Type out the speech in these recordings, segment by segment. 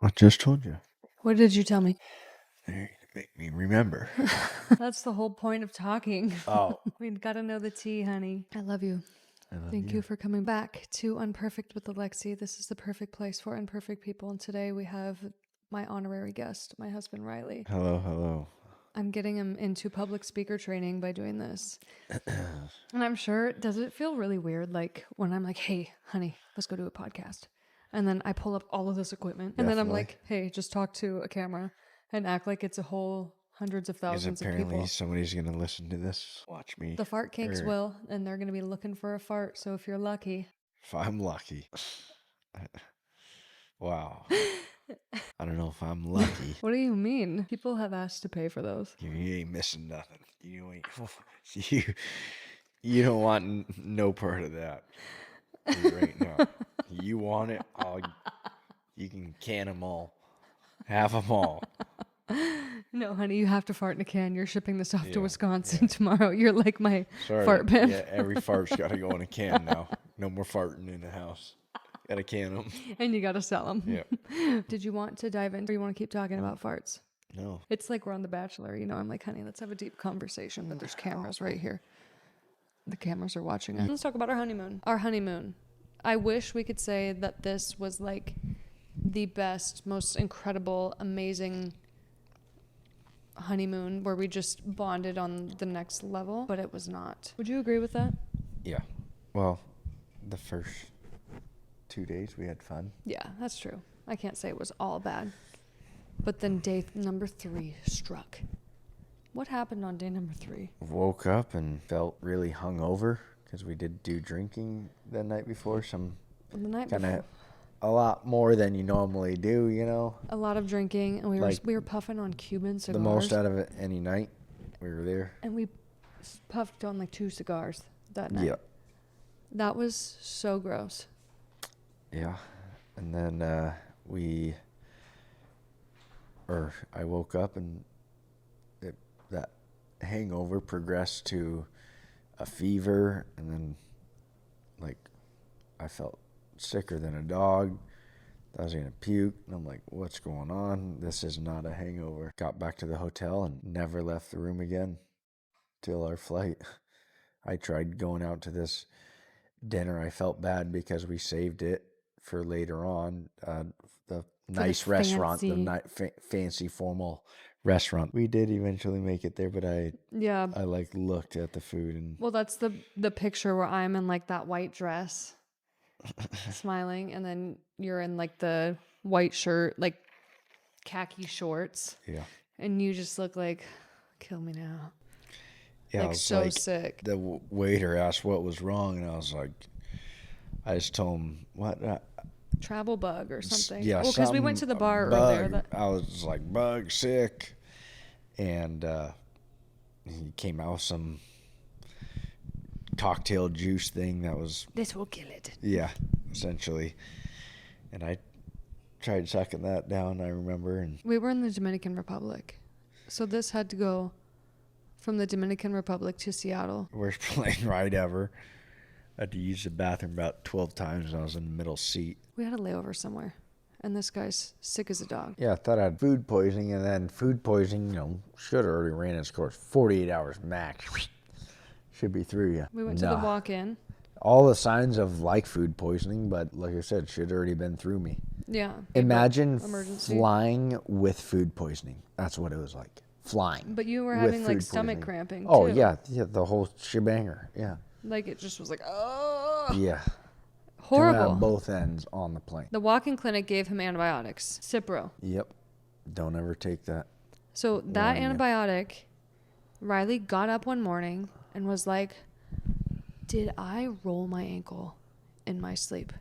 I just told you. What did you tell me? There, to make me remember. That's the whole point of talking. Oh. We've got to know the tea, honey. I love you. I love Thank you for coming back to Unperfect with Alexi. This is the perfect place for imperfect people. And today we have my honorary guest, my husband, Riley. Hello, hello. I'm getting him into public speaker training by doing this. And I'm sure, does it feel really weird? Like when I'm like, hey, honey, let's go do a podcast. And then I pull up all of this equipment. And then I'm like, hey, just talk to a camera and act like it's a whole hundreds of thousands of apparently people. somebody's going to listen to this. Watch me. The fart kinks will, and they're going to be looking for a fart. So if you're lucky. If I'm lucky. Wow. I don't know if I'm lucky. What do you mean? People have asked to pay for those. You ain't missing nothing. You ain't. You don't want no part of that. Right now. You want it? You can can them all. Have them all. No, honey, you have to fart in a can. You're shipping this off to Wisconsin tomorrow. You're like my fart pimp. Yeah, every fart's got to go in a can now. No more farting in the house. Got to can them. And you got to sell them. Yeah. Did you want to dive in or you want to keep talking about farts? No. It's like we're on The Bachelor. You know, I'm like, honey, let's have a deep conversation, but there's cameras right here. The cameras are watching us. Let's talk about our honeymoon. Our honeymoon. I wish we could say that this was like the best, most incredible, amazing honeymoon where we just bonded on the next level, but it was not. Would you agree with that? Yeah. Well, the first 2 days we had fun. Yeah, that's true. I can't say it was all bad. But then day number 3 struck. What happened on day number 3? Woke up and felt really hungover because we did do drinking the night before. The night kind before. of a lot more than you normally do, you know. A lot of drinking, and we were puffing on Cuban cigars. The most out of it any night we were there. And we puffed on like 2 cigars that night. Yeah. That was so gross. Yeah. And then I woke up and that hangover progressed to a fever, and then like I felt sicker than a dog. I was gonna puke, and I'm like, what's going on? This is not a hangover. Got back to the hotel and never left the room again till our flight. I tried going out to this dinner. I felt bad because we saved it for later on. The nice restaurant, the fancy formal restaurant. We did eventually make it there, but I like looked at the food and. Well, that's the picture where I'm in like that white dress, smiling, and then you're in like the white shirt, like khaki shorts. Yeah. And you just look like, kill me now. Yeah, like so sick. The waiter asked what was wrong, and I just told him what. Travel bug or something. Yeah, well, because we went to the bar bug. earlier. I was like, bug, sick. And he came out with some cocktail juice thing that was... This will kill it. Yeah, essentially. And I tried sucking that down, I remember. And we were in the Dominican Republic. So this had to go from the Dominican Republic to Seattle. Worst plane ride ever. I had to use the bathroom about 12 times when I was in the middle seat. We had a layover somewhere, and this guy's sick as a dog. Yeah, I thought I had food poisoning, and then food poisoning, should have already ran its course. 48 hours max. Should be through you. We went to the walk-in. All the signs of like food poisoning, but like I said, should have already been through me. Yeah. Imagine flying with food poisoning. That's what it was like. Flying. But you were having like stomach cramping too. Oh, yeah, the whole shebanger, yeah. Like it just was like, oh. Yeah. Horrible. On both ends on the plane. The walk-in clinic gave him antibiotics. Cipro. Yep. Don't ever take that. So that antibiotic, Riley got up one morning and was like, did I roll my ankle in my sleep?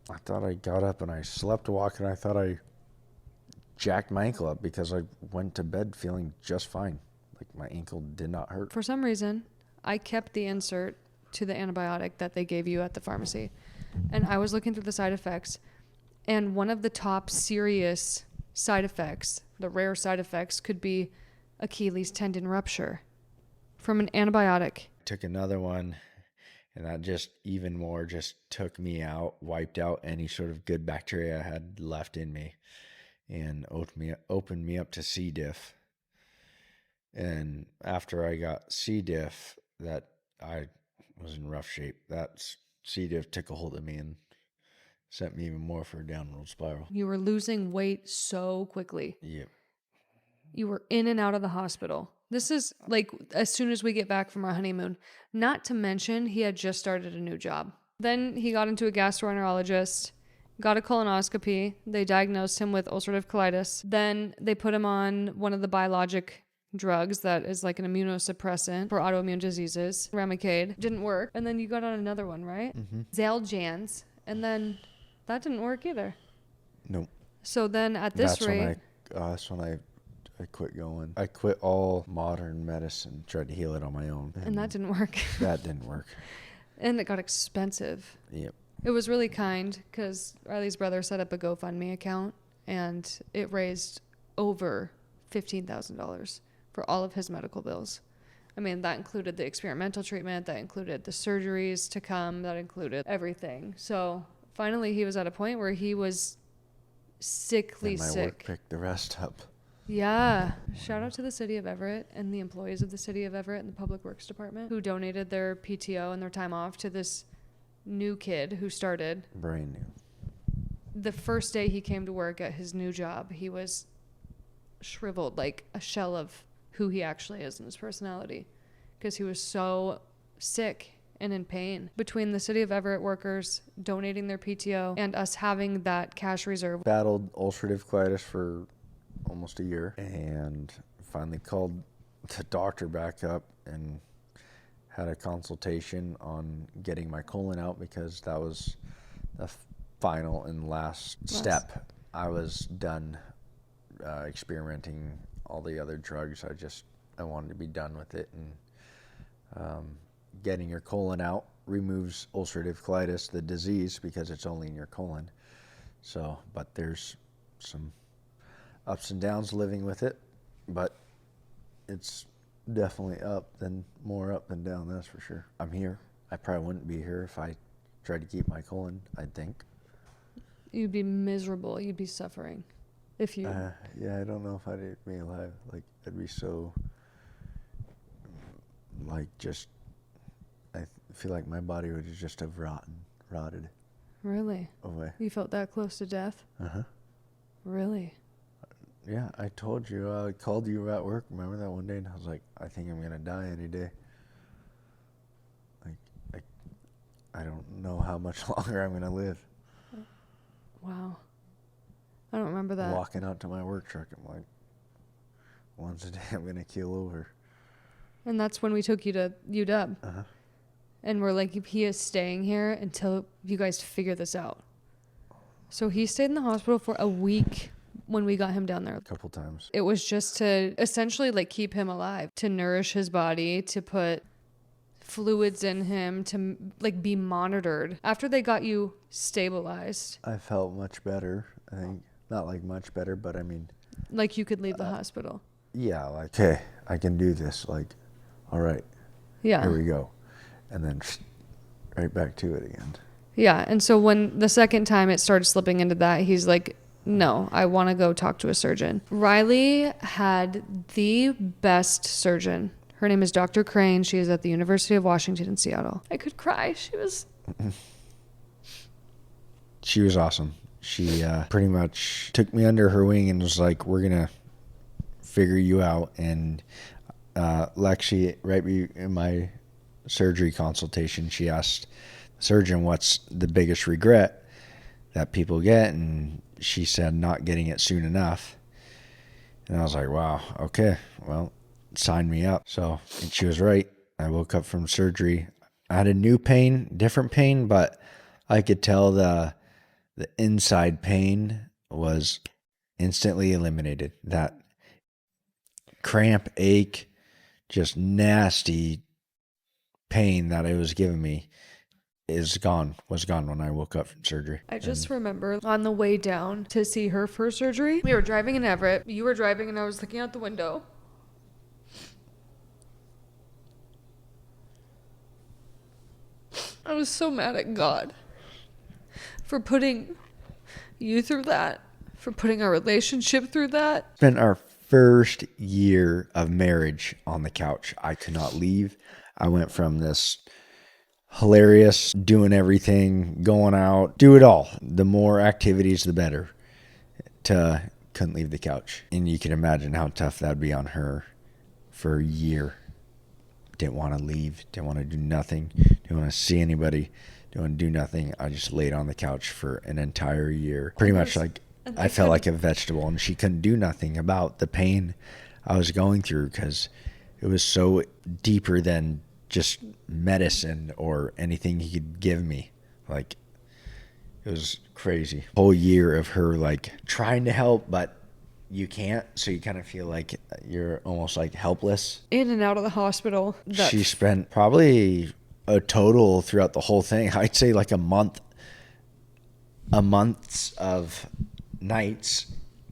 I thought I got up and I slept walking. I thought I jacked my ankle up because I went to bed feeling just fine. Like my ankle did not hurt. For some reason, I kept the insert to the antibiotic that they gave you at the pharmacy. And I was looking through the side effects, and one of the top serious side effects, the rare side effects, could be Achilles tendon rupture from an antibiotic. Took another one, and that just even more just took me out, wiped out any sort of good bacteria I had left in me. and opened me up to C. diff. And after I got C. diff, that I was in rough shape. That C. diff took a hold of me and sent me even more for a downward spiral. You were losing weight so quickly. Yep. You were in and out of the hospital. This is like as soon as we get back from our honeymoon. Not to mention he had just started a new job. Then he got into a gastroenterologist, got a colonoscopy. They diagnosed him with ulcerative colitis. Then they put him on one of the biologic drugs that is like an immunosuppressant for autoimmune diseases. Remicade. Didn't work. And then you got on another one, right? Mm-hmm. Xeljanz. And then that didn't work either. Nope. So then at this rate... That's when I quit going. I quit all modern medicine, tried to heal it on my own. And that didn't work. That didn't work. And it got expensive. Yep. It was really kind because Riley's brother set up a GoFundMe account and it raised over $15,000 for all of his medical bills. I mean, that included the experimental treatment, that included the surgeries to come, that included everything. So finally he was at a point where he was sickly and my sick. work picked the rest up. Yeah. Shout out to the city of Everett and the employees of the city of Everett and the Public Works Department who donated their PTO and their time off to this new kid who started. Brand new. The first day he came to work at his new job, he was shriveled like a shell of who he actually is in his personality because he was so sick and in pain. Between the city of Everett workers donating their PTO and us having that cash reserve. Battled ulcerative colitis for almost a year and finally called the doctor back up and had a consultation on getting my colon out because that was the final and last step. I was done experimenting all the other drugs. I wanted to be done with it, and getting your colon out removes ulcerative colitis, the disease, because it's only in your colon. So, but there's some ups and downs living with it, but it's definitely more up than down, that's for sure. I'm here. I probably wouldn't be here if I tried to keep my colon, I think. You'd be miserable. You'd be suffering if you... Yeah, I don't know if I'd be alive. Like, I'd be so, like, just, I feel like my body would just have rotted. Really? Away. You felt that close to death? Uh-huh. Really? Yeah, I told you, I called you at work, remember that one day, and I was like, I think I'm going to die any day. Like, I don't know how much longer I'm going to live. Wow. I don't remember that. Walking out to my work truck, I'm like, once a day I'm going to keel over. And that's when we took you to UW. Uh-huh. And we're like, he is staying here until you guys figure this out. So he stayed in the hospital for a week when we got him down there. A couple times. It was just to essentially like keep him alive, to nourish his body, to put fluids in him, to like be monitored. After they got you stabilized. I felt much better, I think. Not like much better, but I mean. Like you could leave the hospital. Yeah, like, okay, I can do this. Like, all right. Yeah. Here we go. And then right back to it again. Yeah. And so when the second time it started slipping into that, he's like, no, I want to go talk to a surgeon. Riley had the best surgeon. Her name is Dr. Crane. She is at the University of Washington in Seattle. I could cry. She was awesome. She pretty much took me under her wing and was like, we're going to figure you out. And Alexi, right in my surgery consultation, she asked the surgeon what's the biggest regret that people get, and she said not getting it soon enough. And I was like, wow, okay, well, sign me up. So, and she was right. I woke up from surgery. I had a new pain, different pain, but I could tell the inside pain was instantly eliminated. That cramp, ache, just nasty pain that it was giving me was gone when I woke up from surgery. I just remember on the way down to see her for surgery, we were driving in Everett. You were driving and I was looking out the window. I was so mad at God for putting you through that, For putting our relationship through that. Spent our first year of marriage on the couch. I could not leave. I went from this hilarious, doing everything, going out, do it all. The more activities, the better. To couldn't leave the couch. And you can imagine how tough that'd be on her for a year. Didn't want to leave, didn't want to do nothing, didn't want to see anybody, didn't want to do nothing. I just laid on the couch for an entire year. Pretty much like I felt like a vegetable, and she couldn't do nothing about the pain I was going through because it was so deeper than just medicine or anything he could give me. Like, it was crazy. Whole year of her like trying to help, but you can't. So you kind of feel like you're almost like helpless. In and out of the hospital. She spent probably a total throughout the whole thing, I'd say like a month's of nights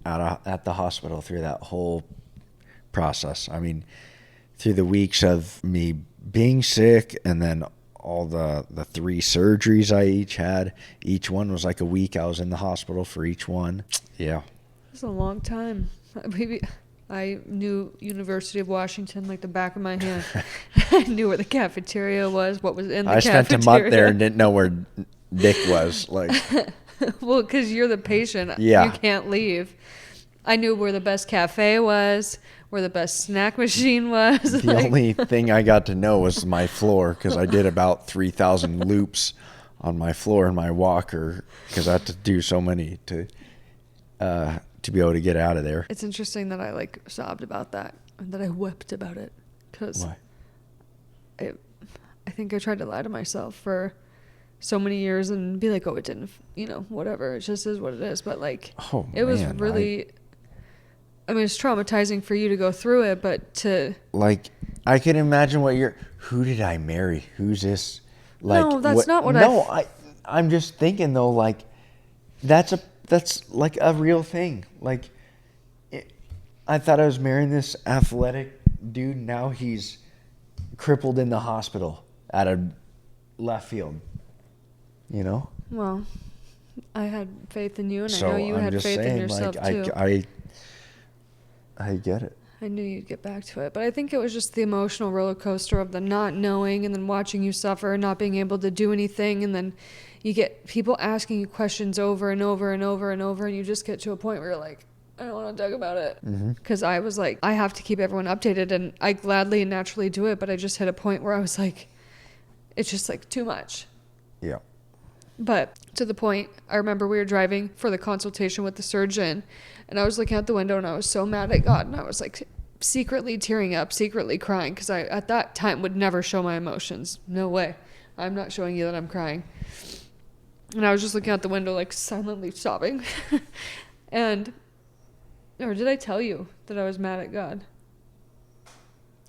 at the hospital through that whole process. I mean, through the weeks of me being sick, and then all the 3 surgeries I had. Each one was like a week. I was in the hospital for each one. Yeah. It's a long time. Maybe I knew University of Washington like the back of my hand. I knew where the cafeteria was, what was in the cafeteria. I spent a month there and didn't know where Dick was. Like, well, because you're the patient. Yeah. You can't leave. I knew where the best cafe was, where the best snack machine was. The only thing I got to know was my floor, because I did about 3,000 loops on my floor in my walker, because I had to do so many to be able to get out of there. It's interesting that I like sobbed about that, and that I wept about it, because I think I tried to lie to myself for so many years and be like, oh, it didn't, whatever, it just is what it is. But like, it was really, I mean, it's traumatizing for you to go through it, but to like, I can imagine who did I marry? Who's this? Like, no, that's not what I'm just thinking though, like, that's like a real thing. Like, I thought I was marrying this athletic dude. Now he's crippled in the hospital out of left field. Well, I had faith in you, and so I know you I'm had just faith saying, in yourself like, too. I get it. I knew you'd get back to it, but I think it was just the emotional roller coaster of the not knowing, and then watching you suffer, not being able to do anything, and then you get people asking you questions over and over and over and over, and you just get to a point where you're like, I don't want to talk about it. Because I was like, I have to keep everyone updated, and I gladly and naturally do it, but I just hit a point where I was like, it's just like too much. Yeah. But to the point, I remember we were driving for the consultation with the surgeon, and I was looking out the window, and I was so mad at God, and I was like secretly tearing up, secretly crying, because I at that time would never show my emotions. No way. I'm not showing you that I'm crying. And I was just looking out the window, like silently sobbing. Or did I tell you that I was mad at God?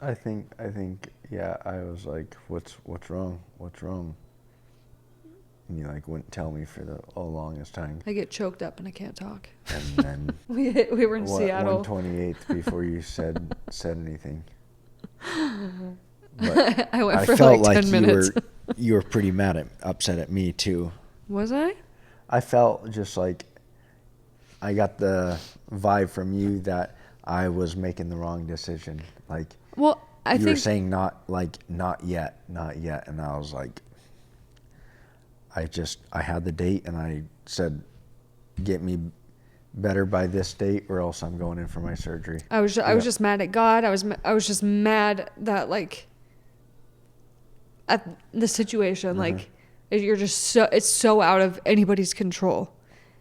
I think, yeah, I was like, what's wrong? What's wrong? And you like wouldn't tell me for the longest time. I get choked up and I can't talk. And then we were in Seattle. 128th before you said anything. But I went I for felt like 10 minutes. You were pretty upset at me too. Was I? I felt just like I got the vibe from you that I was making the wrong decision. Like, well, I you think were saying not yet, and I was like, I had the date, and I said, get me better by this date, or else I'm going in for my surgery. I was just mad at God. I was just mad that like at the situation, like you're just it's so out of anybody's control,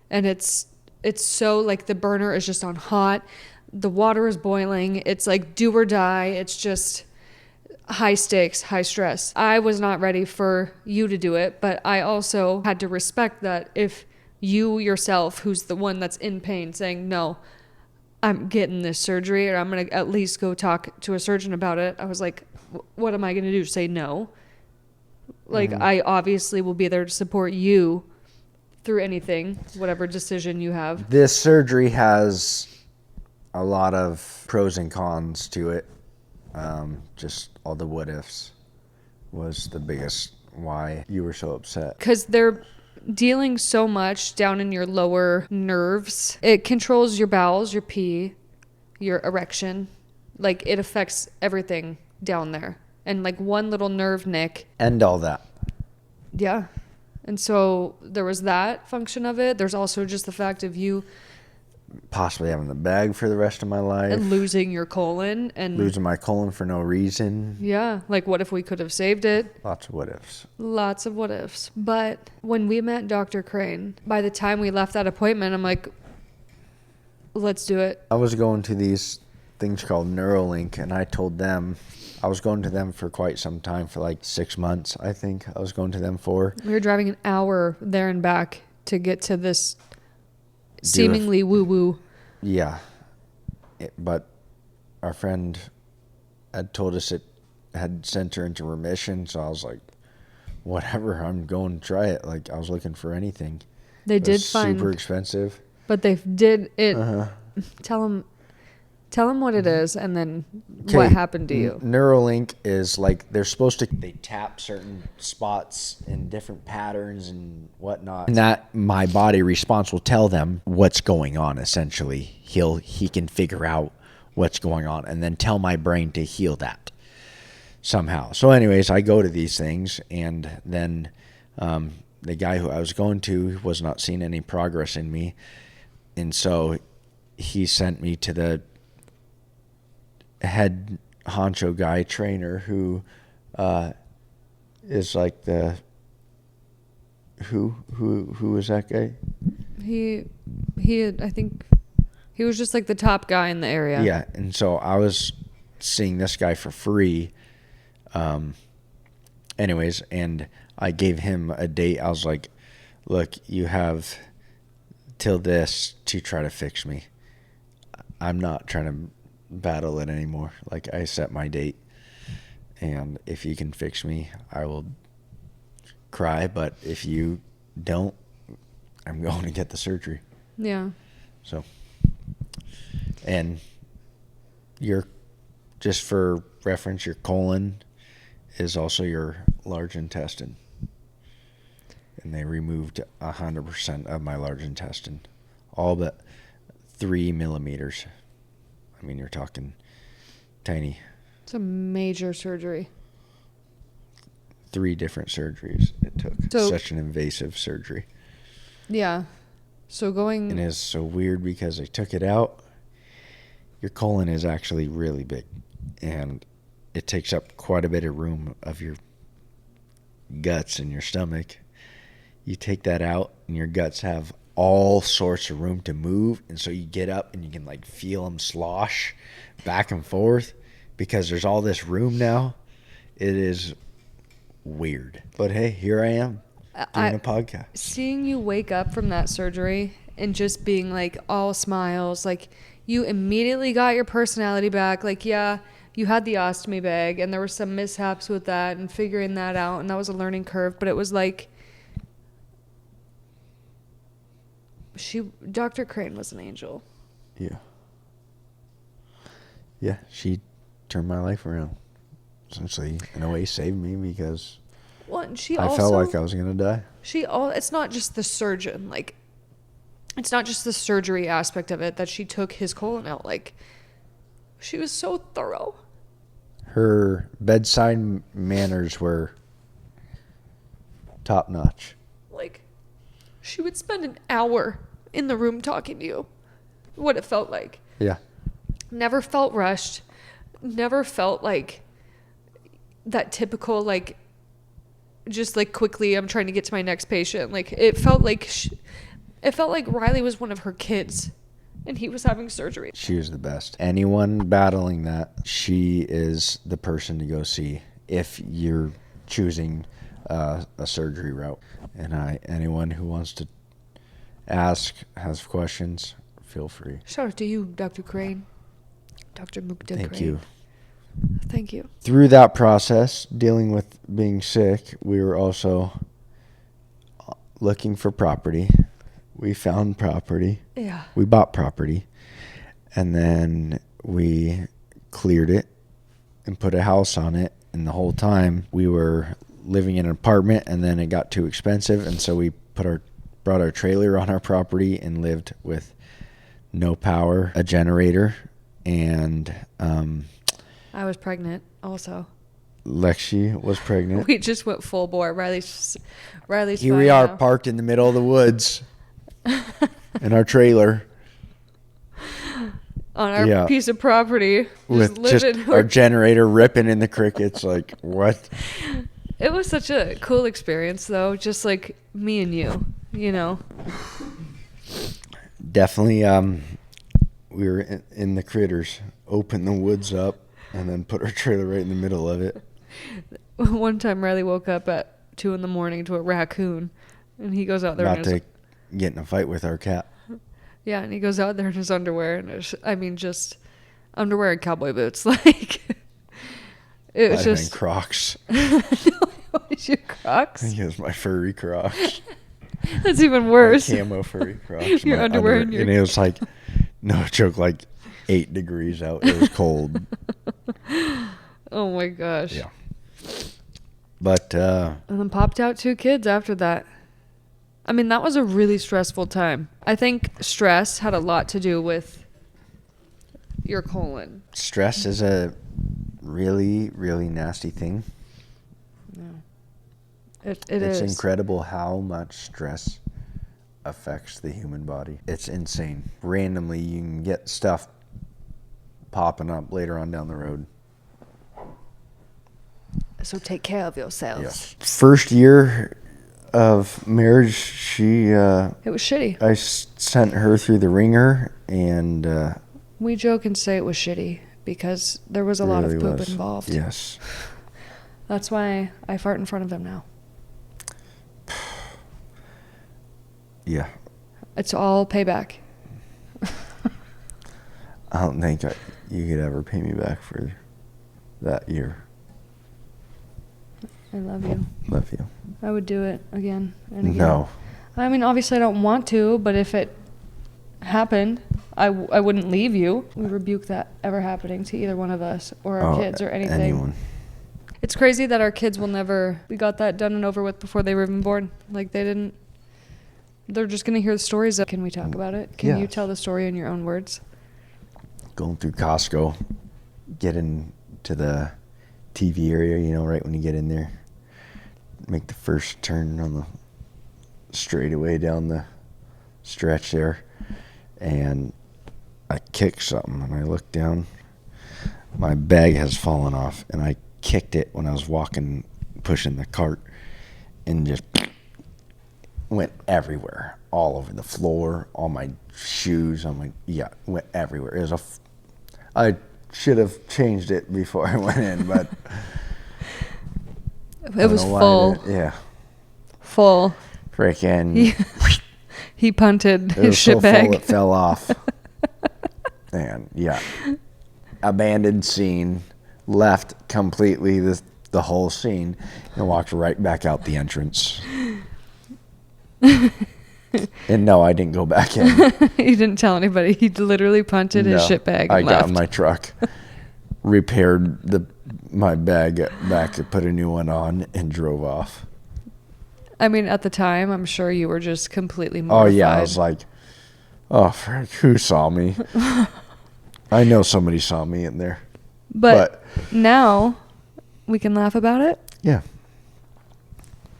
and it's so like the burner is just on hot, the water is boiling, it's like do or die. It's just high stakes, high stress. I was not ready for you to do it, but I also had to respect that if you yourself, who's the one that's in pain, saying, no, I'm getting this surgery, or I'm going to at least go talk to a surgeon about it. I was like, what am I going to do? Say no? Like, I obviously will be there to support you through anything, whatever decision you have. This surgery has a lot of pros and cons to it. Just all the what ifs was the biggest why you were so upset. Because they're dealing so much down in your lower nerves. It controls your bowels, your pee, your erection. Like, it affects everything down there. And like one little nerve nick. And all that. Yeah. And so there was that function of it. There's also just the fact of you Possibly having the bag for the rest of my life. and losing your colon and Losing my colon for no reason. yeah, like what if we could have saved it? Lots of what ifs. Lots of what ifs. But when we met Dr. Crane, by the time we left that appointment, I'm like, let's do it. I was going to these things called Neuralink, and I told them I was going to them for quite some time, for like 6 months, I think I was going to them for. We were driving an hour there and back to get to this seemingly woo-woo. Yeah. But our friend had told us it had sent her into remission, so I was like, whatever, I'm going to try it. Like, I was looking for anything. They It did was find, super expensive. but they did it. Uh-huh. Tell them what it is, and then what happened to you. Neuralink is like they tap certain spots in different patterns and whatnot. And that my body response will tell them what's going on. Essentially, he can figure out what's going on and then tell my brain to heal that somehow. So, anyways, I go to these things, and then the guy who I was going to was not seeing any progress in me, and so he sent me to the head honcho guy trainer who is like the who was that guy? He I think he was just like the top guy in the area. Yeah, and so I was seeing this guy for free. Anyways, and I gave him a date. I was like, look, you have till this to try to fix me. I'm not trying to battle it anymore. Like, I set my date, and if you can fix me, I will cry, but if you don't, I'm going to get the surgery. Yeah. So, and just for reference, your colon is also your large intestine, and they removed 100% of my large intestine, all but 3 millimeters. I mean, you're talking tiny. It's a major surgery. 3 different surgeries it took. So, such an invasive surgery. Yeah. So going... And it's so weird because they took it out. Your colon is actually really big, and it takes up quite a bit of room of your guts and your stomach. You take that out, and your guts have all sorts of room to move, and so you get up and you can like feel them slosh back and forth because there's all this room now. It is weird, but hey, here I am doing a podcast. Seeing you wake up from that surgery and just being like all smiles, like you immediately got your personality back. Like, yeah, you had the ostomy bag and there were some mishaps with that and figuring that out, and that was a learning curve, but it was like Dr. Crane was an angel. Yeah. Yeah, she turned my life around. Essentially, in a way, saved me because I felt like I was going to die. It's not just the surgeon. Like, it's not just the surgery aspect of it that she took his colon out. Like, she was so thorough. Her bedside manners were top notch. Like, she would spend an hour in the room talking to you. What it felt like. Yeah. Never felt rushed. Never felt like that typical, like, just like quickly I'm trying to get to my next patient. Like, it felt like Riley was one of her kids and he was having surgery. She was the best. Anyone battling that, she is the person to go see if you're choosing a surgery route. And anyone who wants to ask, has questions, feel free. Shout out to you, Dr. Crane. Dr. Mukta Crane. Thank you. Thank you. Through that process, dealing with being sick, we were also looking for property. We found property. Yeah. We bought property. And then we cleared it and put a house on it. And the whole time we were living in an apartment, and then it got too expensive. And so we brought our trailer on our property and lived with no power, a generator, and I was pregnant also. Lexi was pregnant. We just went full bore. Riley's Here we fine are now. parked in the middle of the woods in our trailer On our piece of property. with just our generator ripping in the crickets. Like, what? It was such a cool experience, though. Just like me and you, you know. Definitely, we were in the critters, opened the woods up, and then put our trailer right in the middle of it. One time Riley woke up at 2 a.m. to a raccoon, and he goes out there About to get in a fight with our cat. Yeah, and he goes out there in his underwear, and just underwear and cowboy boots. Like, it was just Crocs. What is your Crocs? I think it was my furry Crocs. That's even worse. My camo furry Crocs. Your underwear and it was like, no joke, like 8 degrees out. It was cold. Oh my gosh. Yeah. But and then popped out 2 kids after that. I mean, that was a really stressful time. I think stress had a lot to do with your colon. stress is a really, really nasty thing. Yeah. It It's is. incredible how much stress affects the human body. It's insane. Randomly, you can get stuff popping up later on down the road. So take care of yourselves. Yes. First year of marriage, It was shitty. I sent her through the ringer, and We joke and say it was shitty because there was a lot of really poop was. involved. Yes. That's why I fart in front of them now. Yeah. It's all payback. I don't think you could ever pay me back for that year. I love you. Love you. I would do it again and again. No. I mean, obviously I don't want to, but if it happened, I wouldn't leave you. We rebuke that ever happening to either one of us or our kids or anything. Anyone. It's crazy that our kids will never, we got that done and over with before they were even born. Like they're just going to hear the stories. Can we talk about it? Can you Yes. tell the story in your own words? Going through Costco, getting to the TV area, right when you get in there. Make the first turn on the straightaway down the stretch there. And I kick something, and I look down. My bag has fallen off, and I kicked it when I was walking, pushing the cart, and just went everywhere, all over the floor, all my shoes, went everywhere. It was I should have changed it before I went in, but It was full. Yeah. Full. Freaking. He punted It his was shit so bag. full it fell off. And abandoned scene, left completely the whole scene, and walked right back out the entrance. And no, I didn't go back in. He didn't tell anybody. He literally punted his shit bag and I left. got in my truck, repaired my bag back, put a new one on, and drove off. I mean, at the time, I'm sure you were just completely mortified. Oh, yeah. I was like, oh, frick, who saw me? I know somebody saw me in there. But now we can laugh about it. Yeah.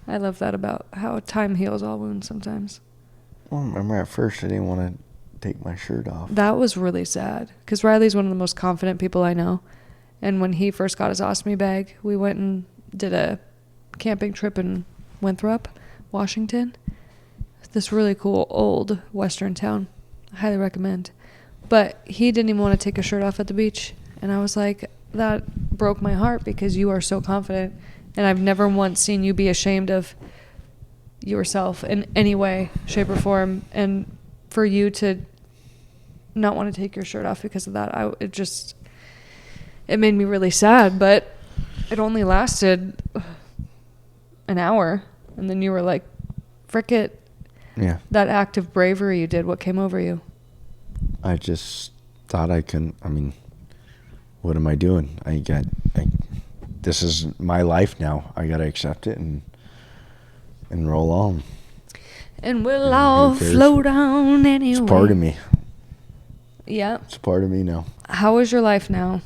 I love that about how time heals all wounds sometimes. Well, remember at first I didn't want to take my shirt off. That was really sad because Riley's one of the most confident people I know. And when he first got his ostomy bag, we went and did a camping trip in Winthrop, Washington. This really cool old western town. I highly recommend. But he didn't even want to take his shirt off at the beach. And I was like, that broke my heart because you are so confident. And I've never once seen you be ashamed of yourself in any way, shape, or form. And for you to not want to take your shirt off because of that, it made me really sad. But it only lasted an hour. And then you were like, frick it. Yeah. That act of bravery you did, what came over you? I just thought I couldn't. I mean, what am I doing? This is my life now. I got to accept it and roll on. And we'll all float on anyway. It's part of me. Yeah. It's part of me now. How is your life now?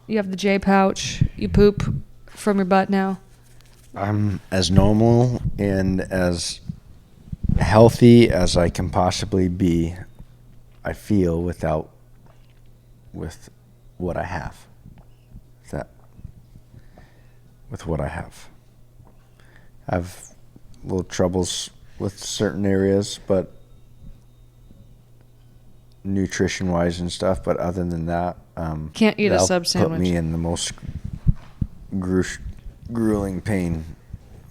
You have the J pouch. You poop from your butt now. I'm as normal and as healthy as I can possibly be, I feel, with what I have. With what I have. I have little troubles with certain areas, but nutrition-wise and stuff, but other than that, can't eat a that'll sub sandwich. put me in the most grueling pain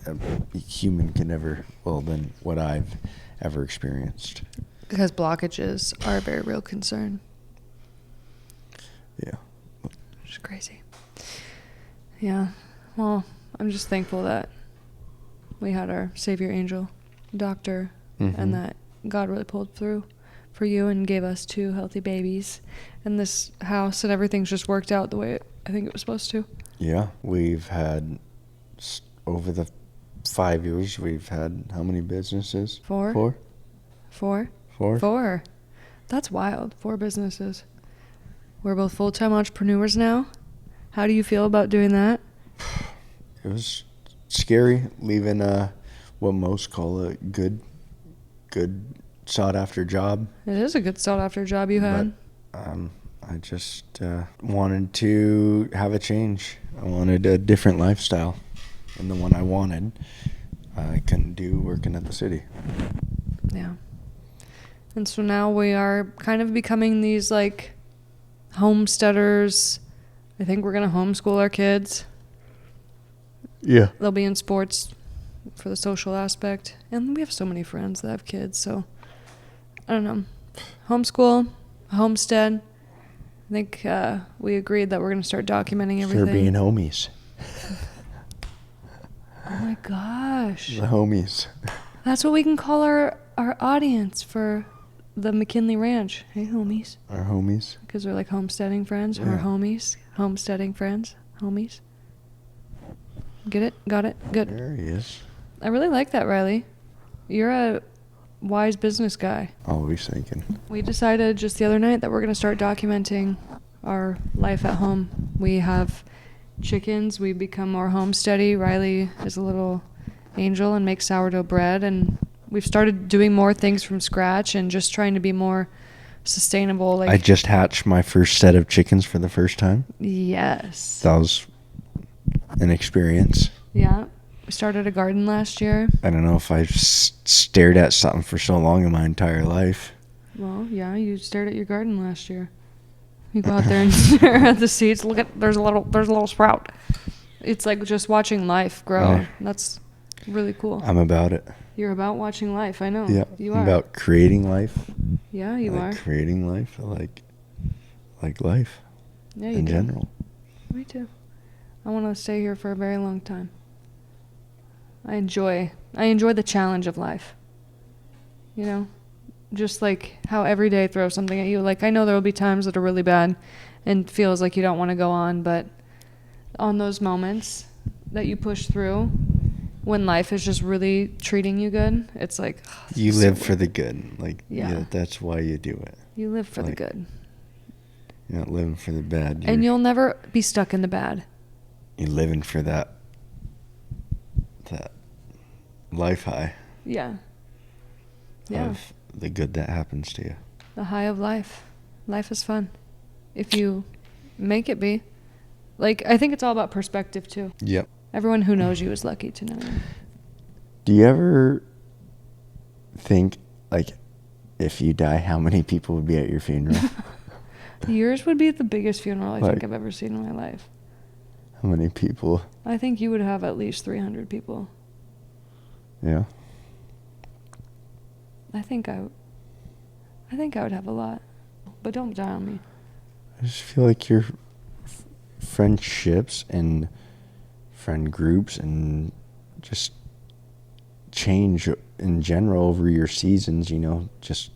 a human can ever, than what I've ever experienced. Because blockages are a very real concern. Yeah. Which is crazy. Yeah. Well, I'm just thankful that we had our savior angel, doctor, and that God really pulled through for you and gave us 2 healthy babies. And this house and everything's just worked out the way I think it was supposed to. Yeah. We've had, over the 5 years, we've had how many businesses? 4. 4? 4. That's wild. 4 businesses. We're both full-time entrepreneurs now. How do you feel about doing that? It was scary leaving what most call a good sought-after job. It is a good sought-after job you had. But I just wanted to have a change. I wanted a different lifestyle. And the one I wanted, I couldn't do working at the city. Yeah. And so now we are kind of becoming these, like, homesteaders. I think we're going to homeschool our kids. Yeah. They'll be in sports for the social aspect. And we have so many friends that have kids, so I don't know. Homeschool, homestead. I think we agreed that we're going to start documenting everything. For being homies. Oh my gosh. The homies. That's what we can call our audience for the McKinley Ranch. Hey, homies. Our homies. Because we're like homesteading friends. Yeah. Our homies. Homesteading friends. Homies. Get it? Got it? Good. There he is. I really like that, Riley. You're a wise business guy. Always thinking. We decided just the other night that we're going to start documenting our life at home. We have chickens. We become more homesteady. Riley is a little angel and makes sourdough bread. And we've started doing more things from scratch and just trying to be more sustainable. Like, I just hatched my first set of chickens for the first time. Yes. That was an experience. Yeah. We started a garden last year. I don't know if I've stared at something for so long in my entire life. Well, yeah, you stared at your garden last year. You go out there and stare at the seeds. Look at there's a little sprout. It's like just watching life grow. That's really cool. I'm about it. You're about watching life. I know. Yeah, You I'm are. about creating life. Yeah, you are. Creating life. I like life. Yeah, you in do. general. Me too. I want to stay here for a very long time. I enjoy the challenge of life. You know? Just like how every day throws something at you. Like, I know there will be times that are really bad and feels like you don't want to go on, but on those moments that you push through, when life is just really treating you good, it's like, you live for the good. Like, yeah, that's why you do it. You live for the good. You're not living for the bad. And you'll never be stuck in the bad. You're living for that life high. Yeah. Yeah. Of the good that happens to you. The high of life. Life is fun. If you make it be. Like, I think it's all about perspective, too. Yep. Everyone who knows you is lucky to know you. Do you ever think, like, if you die, how many people would be at your funeral? Yours would be the biggest funeral I think I've ever seen in my life. How many people? I think you would have at least 300 people. Yeah. I think I would have a lot. But don't die on me. I just feel like your friendships and friend groups and just change in general over your seasons, you know, just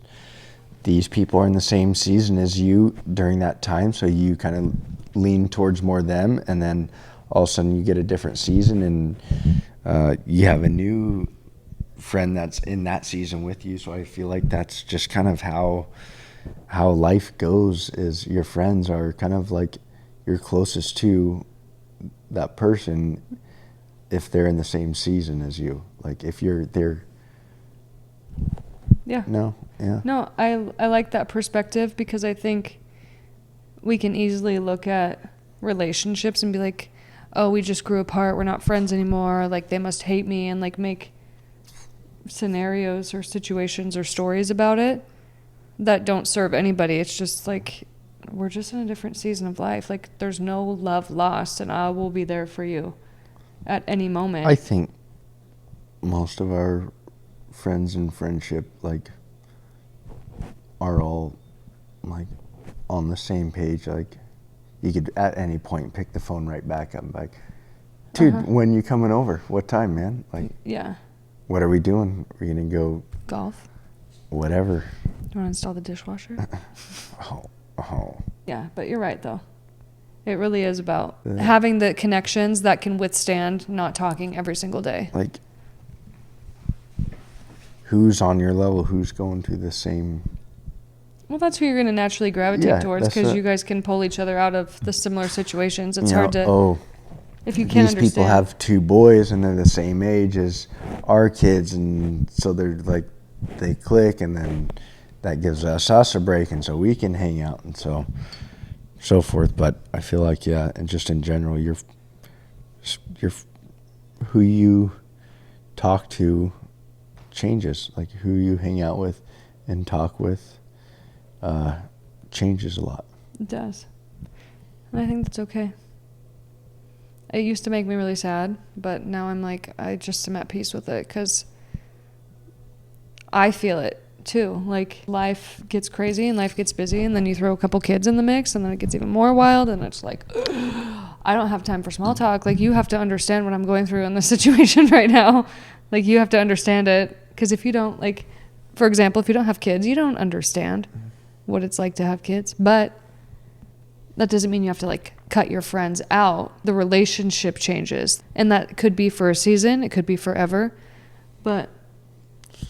these people are in the same season as you during that time, so you kind of lean towards more them, and then all of a sudden you get a different season and you have a new friend that's in that season with you. So I feel like that's just kind of how life goes, is your friends are kind of like you're closest to that person if they're in the same season as you. Like if you're there. Yeah. No. Yeah. No, I like that perspective, because I think we can easily look at relationships and be like, oh, we just grew apart, we're not friends anymore, like they must hate me, and like make scenarios or situations or stories about it that don't serve anybody. It's just like, we're just in a different season of life. Like there's no love lost, and I will be there for you at any moment. I think most of our friends and friendship like are all like on the same page. Like you could at any point pick the phone right back up and be like, dude, when you coming over? What time, man? Like, yeah. What are we doing? We're gonna go Golf. Whatever. Do you want to install the dishwasher? Oh. Yeah, but you're right though. It really is about having the connections that can withstand not talking every single day. Like, who's on your level? Who's going through the same? Well, that's who you're going to naturally gravitate towards, because you guys can pull each other out of the similar situations. It's hard to, if you can't understand. These people have 2 boys and they're the same age as our kids, and so they're like, they click, and then that gives us a break, and so we can hang out, and so forth. But I feel like, yeah, and just in general, you're who you talk to changes. Like who you hang out with and talk with changes a lot. It does. And I think that's okay. It used to make me really sad, but now I'm like, I just am at peace with it, because I feel it too. Like life gets crazy and life gets busy, and then you throw a couple kids in the mix, and then it gets even more wild, and it's like, I don't have time for small talk. Like you have to understand what I'm going through in this situation right now. Like you have to understand it, because if you don't, like, for example, if you don't have kids, you don't understand what it's like to have kids. But that doesn't mean you have to like cut your friends out. The relationship changes, and that could be for a season, it could be forever. But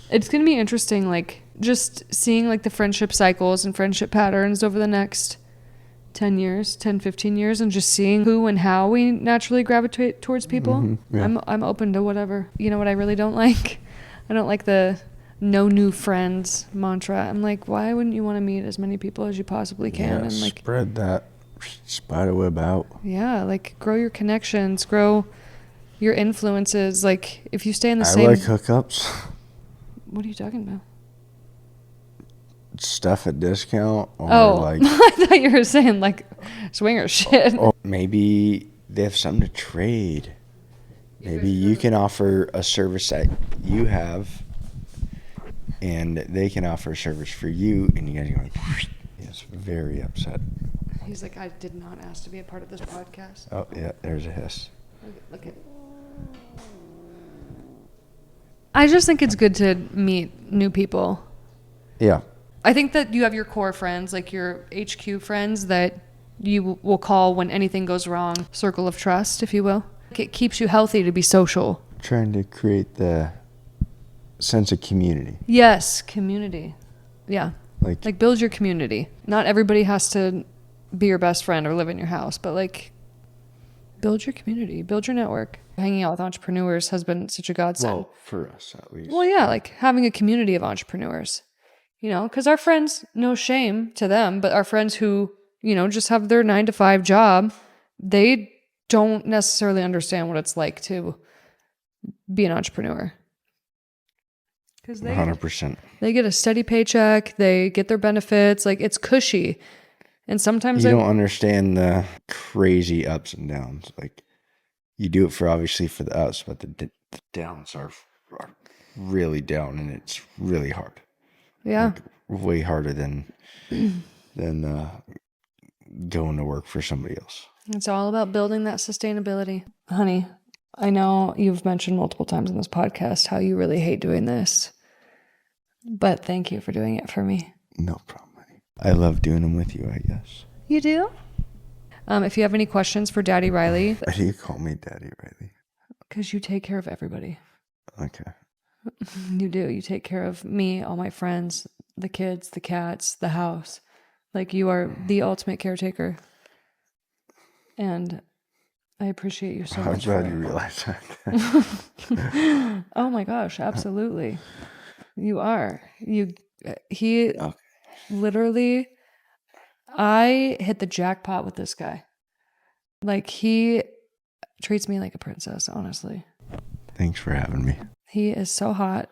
it's going to be interesting, like just seeing like the friendship cycles and friendship patterns over the next 10 years, 10, 15 years, and just seeing who and how we naturally gravitate towards people. Mm-hmm, yeah. I'm open to whatever. You know what I really don't like? I don't like the no new friends mantra. I'm like, why wouldn't you want to meet as many people as you possibly can? Yeah, and like spread that spider web out. Yeah, like grow your connections, grow your influences. Like if you stay in the I same. like hookups. What are you talking about? Stuff at discount, or like I thought you were saying like swinger shit. or maybe they have something to trade. Maybe you can offer a service that you have, and they can offer a service for you, and you guys are going, yes, very upset. He's like, I did not ask to be a part of this podcast. Oh, yeah, there's a hiss. Look at. I just think it's good to meet new people. Yeah. I think that you have your core friends, like your HQ friends that you will call when anything goes wrong. Circle of trust, if you will. It keeps you healthy to be social. Trying to create the sense of community. Yes, community. Yeah. Like build your community. Not everybody has to be your best friend or live in your house, but like build your community, build your network. Hanging out with entrepreneurs has been such a godsend. Well, for us at least. Well, yeah, like having a community of entrepreneurs, you know, because our friends, no shame to them, but our friends who, you know, just have their 9-to-5 job, they don't necessarily understand what it's like to be an entrepreneur. Because 100%. They get a steady paycheck, they get their benefits, like it's cushy. And sometimes you don't understand the crazy ups and downs. Like you do it for obviously for the ups, but the downs are really down, and it's really hard. Yeah. Like, way harder than going to work for somebody else. It's all about building that sustainability. Honey, I know you've mentioned multiple times in this podcast how you really hate doing this, but thank you for doing it for me. No problem, honey. I love doing them with you, I guess. You do? If you have any questions for Daddy Riley. Why do you call me Daddy Riley? Because you take care of everybody. Okay. You do. You take care of me, all my friends, the kids, the cats, the house. Like, you are the ultimate caretaker. And I appreciate you so I'm much. glad you realize that. Oh my gosh, absolutely. You are. He Okay. literally, I hit the jackpot with this guy. Like, he treats me like a princess, honestly. Thanks for having me. He is so hot,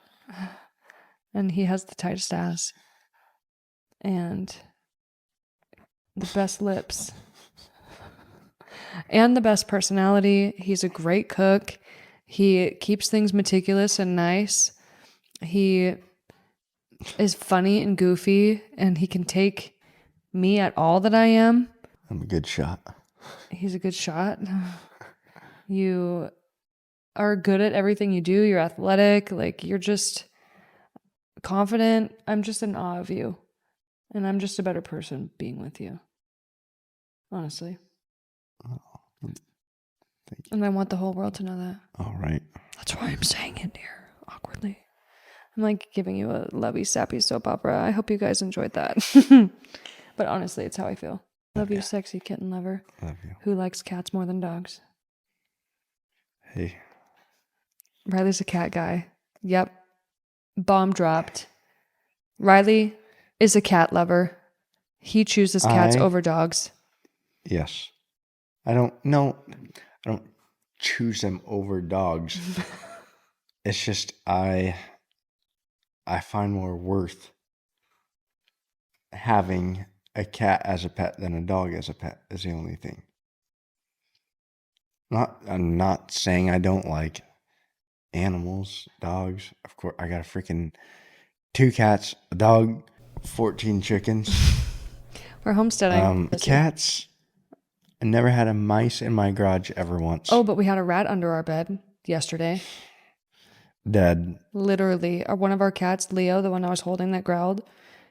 and he has the tightest ass and the best lips and the best personality. He's a great cook. He keeps things meticulous and nice. He is funny and goofy, and he can take me at all that I am. I'm a good shot. He's a good shot. You are good at everything you do. You're athletic. Like, you're just confident. I'm just in awe of you. And I'm just a better person being with you. Honestly. Oh, thank you. And I want the whole world to know that. All right. That's why I'm saying it here awkwardly. I'm like giving you a lovey, sappy soap opera. I hope you guys enjoyed that. But honestly, it's how I feel. Love you, sexy kitten lover. Love you. Who likes cats more than dogs? Hey. Riley's a cat guy. Yep. Bomb dropped. Riley is a cat lover. He chooses cats over dogs. Yes. I don't choose them over dogs. It's just I find more worth having a cat as a pet than a dog as a pet is the only thing. I'm not saying I don't like animals, dogs. Of course, I got a freaking 2 cats, a dog, 14 chickens. We're homesteading. Cats. I never had a mice in my garage ever once. Oh, but we had a rat under our bed yesterday. Dead. Literally. One of our cats, Leo, the one I was holding that growled,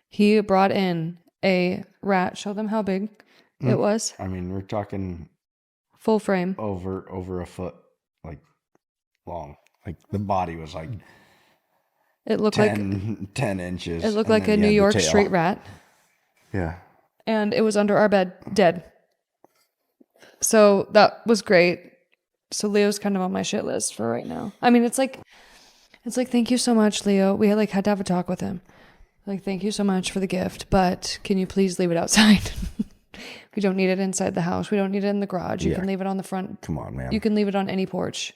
he brought in a rat. Show them how big it was. I mean, we're talking full frame. Over a foot, like, long. Like, the body was like it looked 10 inches. It looked like a New York street rat. Yeah. And it was under our bed, dead. So that was great. So Leo's kind of on my shit list for right now. I mean, it's like, thank you so much, Leo. We had to have a talk with him. Like, thank you so much for the gift, but can you please leave it outside? We don't need it inside the house. We don't need it in the garage. You can leave it on the front. Come on, man. You can leave it on any porch.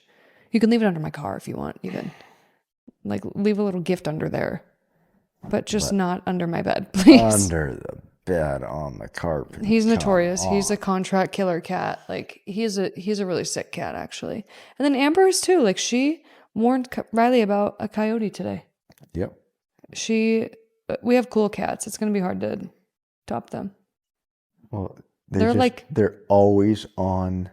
You can leave it under my car if you want. You can, like, leave a little gift under there, but just not under my bed, please. Under the bed on the carpet. He's notorious. He's a contract killer cat. Like, he's a really sick cat, actually. And then Amber is too. Like, she warned Riley about a coyote today. Yep. We have cool cats. It's going to be hard to top them. Well, they're always on.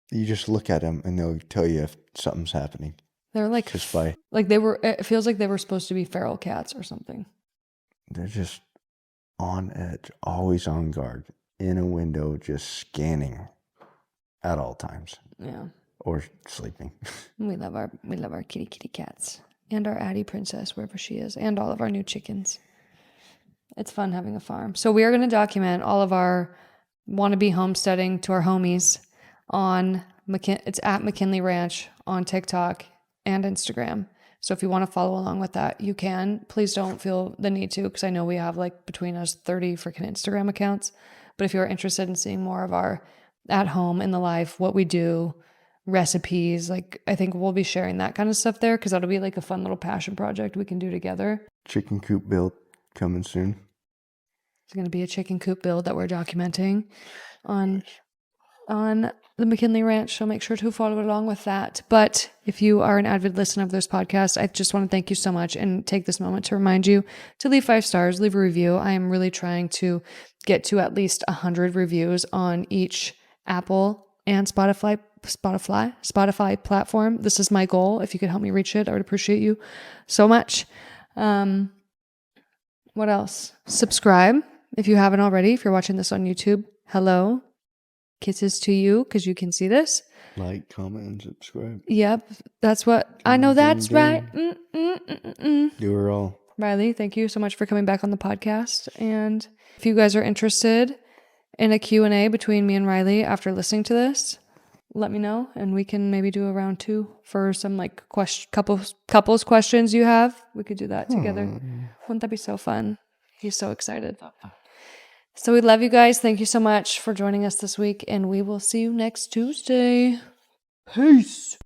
You just look at them and they'll tell you if something's happening. They're like, just by, like it feels like they were supposed to be feral cats or something. They're just on edge, always on guard, in a window, just scanning at all times. Yeah. Or sleeping. We love our kitty cats and our Addie princess, wherever she is, and all of our new chickens. It's fun having a farm. So we are going to document all of our wannabe homesteading to our homies on it's at McKinley Ranch on TikTok and Instagram. So if you want to follow along with that, you can. Please don't feel the need to, because I know we have like between us 30 freaking Instagram accounts. But if you're interested in seeing more of our at home in the life, what we do, recipes, like, I think we'll be sharing that kind of stuff there, because that'll be like a fun little passion project we can do together. Chicken coop build coming soon. It's going to be a chicken coop build that we're documenting on the McKinley Ranch, so make sure to follow along with that. But if you are an avid listener of this podcast, I just want to thank you so much and take this moment to remind you to leave 5 stars, leave a review. I am really trying to get to at least 100 reviews on each Apple and Spotify platform. This is my goal. If you could help me reach it, I would appreciate you so much. What else? Subscribe if you haven't already. If you're watching this on YouTube, hello. Kisses to you because you can see this. Like, comment, and subscribe. Yep, that's what I know. Ding, That's ding, right. Do her all. Riley, thank you so much for coming back on the podcast. And if you guys are interested in a Q&A between me and Riley after listening to this, let me know and we can maybe do a round 2 for some like couples questions you have. We could do that together. Wouldn't that be so fun? He's so excited. So we love you guys. Thank you so much for joining us this week, and we will see you next Tuesday. Peace.